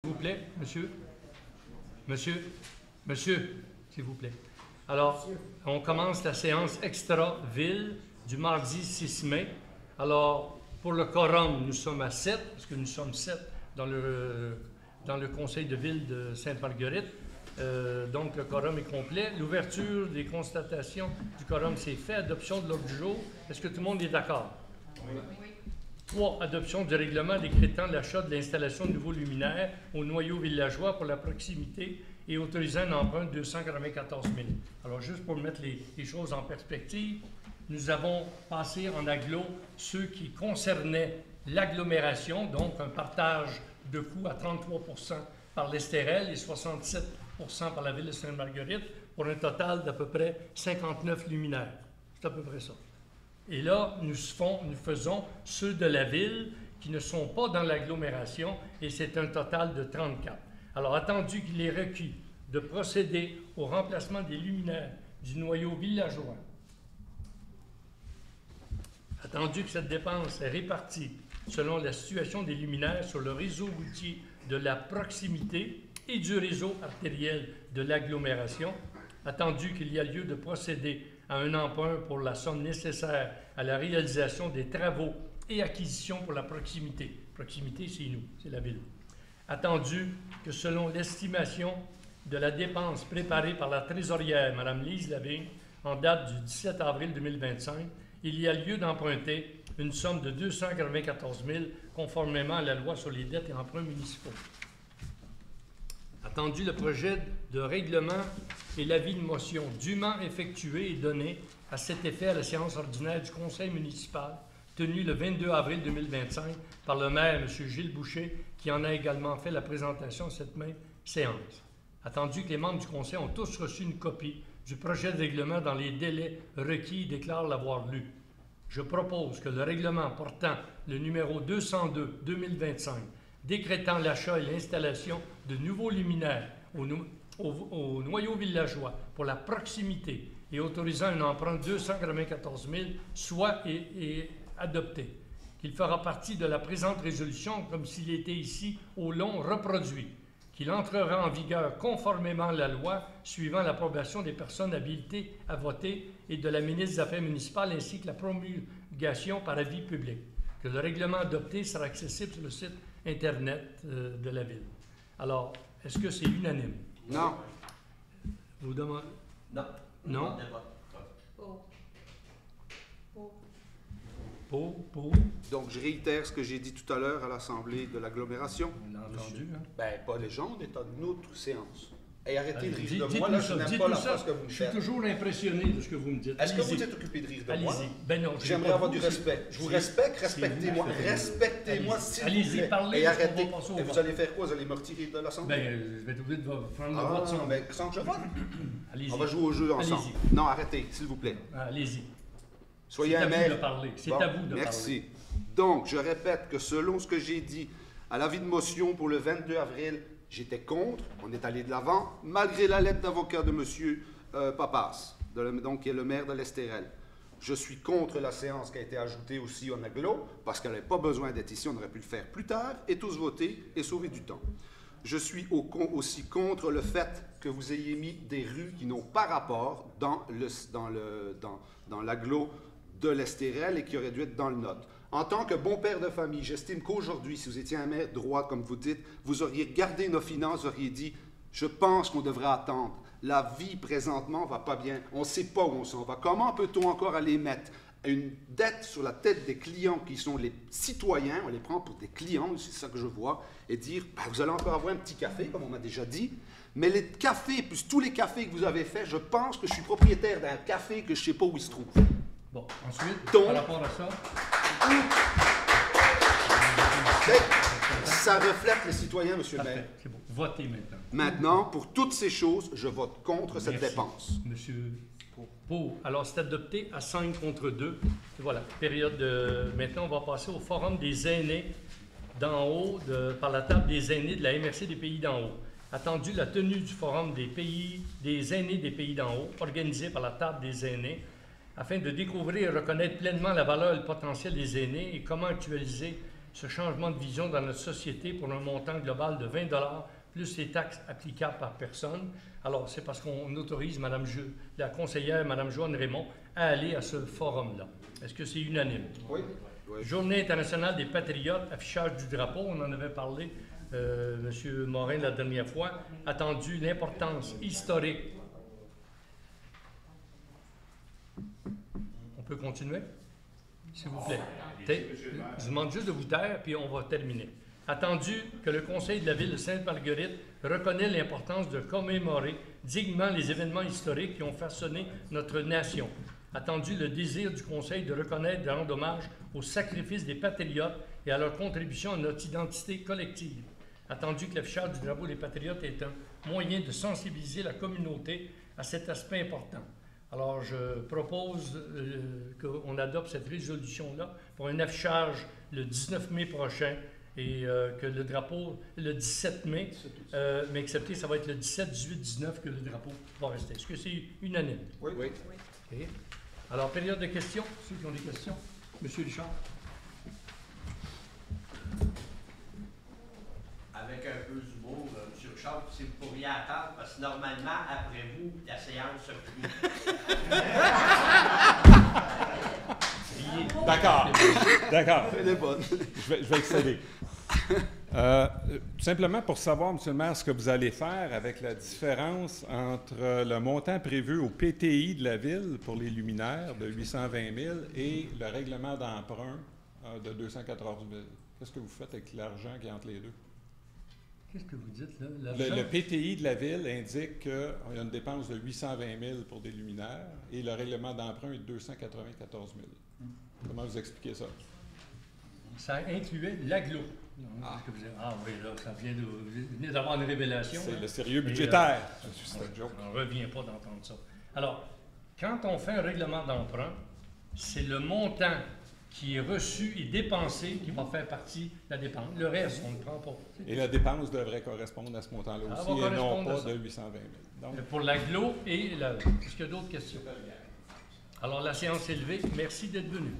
S'il vous plaît, monsieur. Monsieur, s'il vous plaît. Alors, on commence la séance extra-ville du mardi 6 mai. Alors, pour le quorum, nous sommes à 7, parce que nous sommes 7 dans le conseil de ville de Sainte-Marguerite. Donc, le quorum est complet. L'ouverture des constatations du quorum, c'est fait. Adoption de l'ordre du jour. Est-ce que tout le monde est d'accord? Oui. 3. Adoption du règlement décrétant l'achat de l'installation de nouveaux luminaires au noyau villageois pour la proximité et autorisant un emprunt de 294 000. Alors, juste pour mettre les choses en perspective, nous avons passé en agglo ceux qui concernaient l'agglomération, donc un partage de coûts à 33 par l'Estérel et 67 par la ville de Sainte-Marguerite, pour un total d'à peu près 59 luminaires. C'est à peu près ça. Et là, nous faisons ceux de la ville qui ne sont pas dans l'agglomération, et c'est un total de 34. Alors, attendu qu'il est requis de procéder au remplacement des luminaires du noyau villageois, attendu que cette dépense est répartie selon la situation des luminaires sur le réseau routier de la proximité et du réseau artériel de l'agglomération, attendu qu'il y a lieu de procéder à un emprunt pour la somme nécessaire à la réalisation des travaux et acquisitions pour la proximité. Proximité, c'est nous, c'est la ville. Attendu que selon l'estimation de la dépense préparée par la trésorière, Mme Lise Lavigne, en date du 17 avril 2025, il y a lieu d'emprunter une somme de 294 000 conformément à la loi sur les dettes et emprunts municipaux. Attendu le projet de règlement et l'avis de motion dûment effectué et donné à cet effet à la séance ordinaire du conseil municipal tenue le 22 avril 2025 par le maire, M. Gilles Boucher, qui en a également fait la présentation à cette même séance. Attendu que les membres du conseil ont tous reçu une copie du projet de règlement dans les délais requis et déclarent l'avoir lu. Je propose que le règlement portant le numéro 202-2025 décrétant l'achat et l'installation de nouveaux luminaires au noyau villageois pour la proximité et autorisant un emprunt de 294 000 soit adopté, qu'il fera partie de la présente résolution comme s'il était ici au long reproduit, qu'il entrera en vigueur conformément à la loi suivant l'approbation des personnes habilitées à voter et de la ministre des Affaires municipales ainsi que la promulgation par avis public, que le règlement adopté sera accessible sur le site Internet de la Ville. Alors, est-ce que c'est unanime? Non. Vous demandez? Non. Non? Pour. Donc, je réitère ce que j'ai dit tout à l'heure à l'Assemblée de l'agglomération. On l'a entendu, hein? Ben, pas les gens, on est à notre séance. Et arrêtez de rire de Dites-nous moi, là, ça, je n'aime dites-nous pas la ça. phrase que vous me Je suis faites. toujours impressionné de ce que vous me dites. Est-ce que Allez-y. vous êtes occupé de rire de moi? Allez-y. Ben non, J'aimerais avoir du respect. Je vous respecte, respectez-moi. c'est vous. Respectez-moi, s'il vous Allez-y, plaît. parlez, Et parce qu'on arrêtez. va passer au Et vote. vous allez faire quoi? Vous allez me retirer de l'Assemblée? Ben, je vais être obligé de prendre le vote sans. mais sans que je vote. Allez-y. On va jouer au jeu ensemble. Allez-y. Non, arrêtez, s'il vous plaît. Allez-y. Soyez un C'est à vous maire. de parler. C'est Bon, à vous de merci. Donc, je répète que selon ce que j'ai dit à l'avis de motion pour le 22 avril, j'étais contre. On est allé de l'avant, malgré la lettre d'avocat de M. Papas, donc, qui est le maire de l'Estérel. Je suis contre la séance qui a été ajoutée aussi en agglo, parce qu'elle n'avait pas besoin d'être ici, on aurait pu le faire plus tard, et tous voter et sauver du temps. Je suis aussi contre le fait que vous ayez mis des rues qui n'ont pas rapport dans l'agglo de l'Estérel et qui auraient dû être dans le nôtre. En tant que bon père de famille, j'estime qu'aujourd'hui, si vous étiez un maire droit, comme vous dites, vous auriez gardé nos finances, vous auriez dit « Je pense qu'on devrait attendre. La vie, présentement, va pas bien. On ne sait pas où on s'en va. Comment peut-on encore aller mettre une dette sur la tête des clients qui sont les citoyens, on les prend pour des clients, c'est ça que je vois, et dire ben, vous allez encore avoir un petit café, comme on m'a déjà dit, mais les cafés, plus tous les cafés que vous avez faits, je pense que je suis propriétaire d'un café que je ne sais pas où il se trouve. » Bon, ensuite, Donc, par rapport à ça. Ça reflète les citoyens, monsieur le maire. Parfait, c'est bon. Votez maintenant. Maintenant, pour toutes ces choses, je vote contre cette Merci. dépense. Monsieur. Pour. Alors, c'est adopté à 5 contre 2. Et voilà, période de. Maintenant, on va passer au Forum des aînés d'en haut, par la table des aînés de la MRC des pays d'en haut. Attendu la tenue du Forum des aînés des pays d'en haut, organisé par la table des aînés, afin de découvrir et reconnaître pleinement la valeur et le potentiel des aînés et comment actualiser ce changement de vision dans notre société pour un montant global de 20 $ plus les taxes applicables par personne. Alors, c'est parce qu'on autorise la conseillère, Mme Joanne Raymond, à aller à ce forum-là. Est-ce que c'est unanime? Oui. Oui. Journée internationale des patriotes, affichage du drapeau, on en avait parlé, M. Morin, la dernière fois, attendu l'importance historique. On peut continuer? S'il vous plaît. Je vous demande juste de vous taire, puis on va terminer. Attendu que le Conseil de la Ville de Sainte-Marguerite reconnaît l'importance de commémorer dignement les événements historiques qui ont façonné notre nation. Attendu le désir du Conseil de reconnaître et de rendre hommage au sacrifice des patriotes et à leur contribution à notre identité collective. Attendu que l'affichage du drapeau des patriotes est un moyen de sensibiliser la communauté à cet aspect important. Alors, je propose qu'on adopte cette résolution-là pour un affichage le 19 mai prochain et que le drapeau, le 17 mai, mais accepté, ça va être le 17, 18, 19 que le drapeau va rester. Est-ce que c'est unanime? Oui. Oui. OK. Alors, période de questions, ceux qui ont des questions. Monsieur Richard. Avec un peu d'humour, M. Richard, si vous pourriez attendre, parce que normalement, après vous, la séance se finit. D'accord. D'accord. Elle est bonne. Je vais excéder. Tout simplement pour savoir, M. le maire, ce que vous allez faire avec la différence entre le montant prévu au PTI de la Ville pour les luminaires de 820 000 et le règlement d'emprunt de 214 000. Qu'est-ce que vous faites avec l'argent qui est entre les deux? Qu'est-ce que vous dites, là? Le PTI de la Ville indique qu'il y a une dépense de 820 000 pour des luminaires et le règlement d'emprunt est de 294 000. Comment vous expliquez ça? Ça incluait l'agglo. Ah oui, là, ça vient de... Vous venez d'avoir une révélation. C'est là. le sérieux budgétaire. On ne revient pas d'entendre ça. Alors, quand on fait un règlement d'emprunt, c'est le montant qui est reçu et dépensé qui va faire partie de la dépense. Le reste, on ne le prend pas. Et la dépense devrait correspondre à ce montant-là aussi, et non pas de 820 000. Donc, pour l'agglo et la... Est-ce qu'il y a d'autres questions? Alors, la séance est levée. Merci d'être venu.